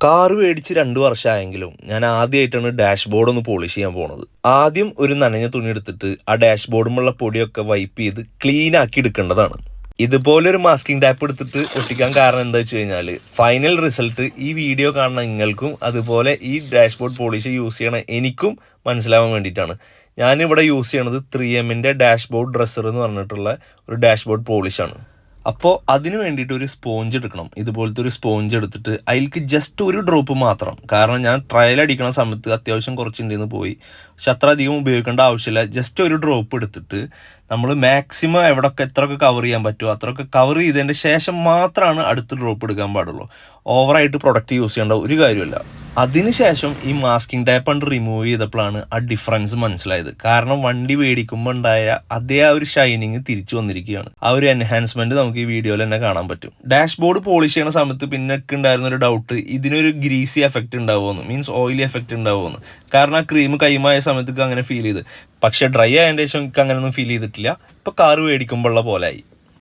Car മേടിച്ച് 2 വർഷമായെങ്കിലും ഞാൻ ആദ്യമായിട്ടാണ് ഡാഷ്ബോർഡ് ഒന്ന് പോളിഷ് ചെയ്യാൻ പോണത്. ആദ്യം ഒരു നനഞ്ഞ തുണി എടുത്തിട്ട് ആ ഡാഷ്ബോർഡുമുള്ള പൊടിയൊക്കെ വൈപ്പ് ചെയ്ത് ക്ലീൻ ആക്കി എടുക്കേണ്ടതാണ്. ഇതുപോലൊരു മാസ്കിംഗ് ടാപ്പ് എടുത്തിട്ട് ഒട്ടിക്കാൻ കാരണം എന്താ വെച്ച് കഴിഞ്ഞാൽ ഫൈനൽ റിസൾട്ട് ഈ വീഡിയോ കാണുന്ന നിങ്ങൾക്കും അതുപോലെ ഈ ഡാഷ്ബോർഡ് പോളിഷ് യൂസ് ചെയ്യണ എനിക്കും മനസ്സിലാവാൻ വേണ്ടിയിട്ടാണ്. ഞാനിവിടെ യൂസ് ചെയ്യണത് 3Mന്റെ ഡാഷ്ബോർഡ് ഡ്രസ്സർ എന്ന് പറഞ്ഞിട്ടുള്ള ഒരു ഡാഷ്ബോർഡ് പോളിഷാണ്. അപ്പോൾ അതിന് വേണ്ടിയിട്ട് ഒരു സ്പോഞ്ച് എടുക്കണം. ഇതുപോലത്തെ ഒരു സ്പോഞ്ച് എടുത്തിട്ട് അതിലേക്ക് ജസ്റ്റ് ഒരു ഡ്രോപ്പ് മാത്രം, കാരണം ഞാൻ ട്രയൽ അടിക്കണ സമയത്ത് അത്യാവശ്യം കുറച്ചുണ്ടെന്ന് പോയി, പക്ഷെ അത്ര അധികം ഉപയോഗിക്കേണ്ട ആവശ്യമില്ല. ജസ്റ്റ് ഒരു ഡ്രോപ്പ് എടുത്തിട്ട് നമ്മൾ മാക്സിമം എവിടെയൊക്കെ എത്രയൊക്കെ കവർ ചെയ്യാൻ പറ്റുമോ അത്രയൊക്കെ കവർ ചെയ്തതിൻ്റെ ശേഷം മാത്രമാണ് അടുത്ത ഡ്രോപ്പ് എടുക്കാൻ പാടുള്ളൂ. ഓവറായിട്ട് പ്രൊഡക്റ്റ് യൂസ് ചെയ്യേണ്ട ഒരു കാര്യമില്ല. അതിനുശേഷം ഈ മാസ്കിംഗ് ടാപ്പ് കൊണ്ട് റിമൂവ് ചെയ്തപ്പോഴാണ് ആ ഡിഫറൻസ് മനസ്സിലായത്. കാരണം വണ്ടി മേടിക്കുമ്പോൾ ഉണ്ടായ അതേ ആ ഒരു ഷൈനിങ് തിരിച്ചു വന്നിരിക്കുകയാണ്. ആ ഒരു എൻഹാൻസ്മെന്റ് നമുക്ക് ഈ വീഡിയോയിൽ തന്നെ കാണാൻ പറ്റും. ഡാഷ്ബോർഡ് പോളിഷ് ചെയ്യുന്ന സമയത്ത് പിന്നെ ഉണ്ടായിരുന്ന ഒരു ഡൗട്ട്, ഇതിനൊരു ഗ്രീസി എഫക്റ്റ് ഉണ്ടാവുമെന്ന്, മീൻസ് ഓയിലി എഫക്റ്റ് ഉണ്ടാവുമെന്ന്. കാരണം ആ ക്രീം കൈമായ സമയത്തേക്ക് അങ്ങനെ ഫീൽ ചെയ്ത്, പക്ഷെ ഡ്രൈ ആയതിൻ്റെ ശേഷം എനിക്ക് അങ്ങനെയൊന്നും ഫീൽ ചെയ്തിട്ടില്ല. ഇപ്പൊ കാറ് മേടിക്കുമ്പോഴുള്ള പോലെ ആയി.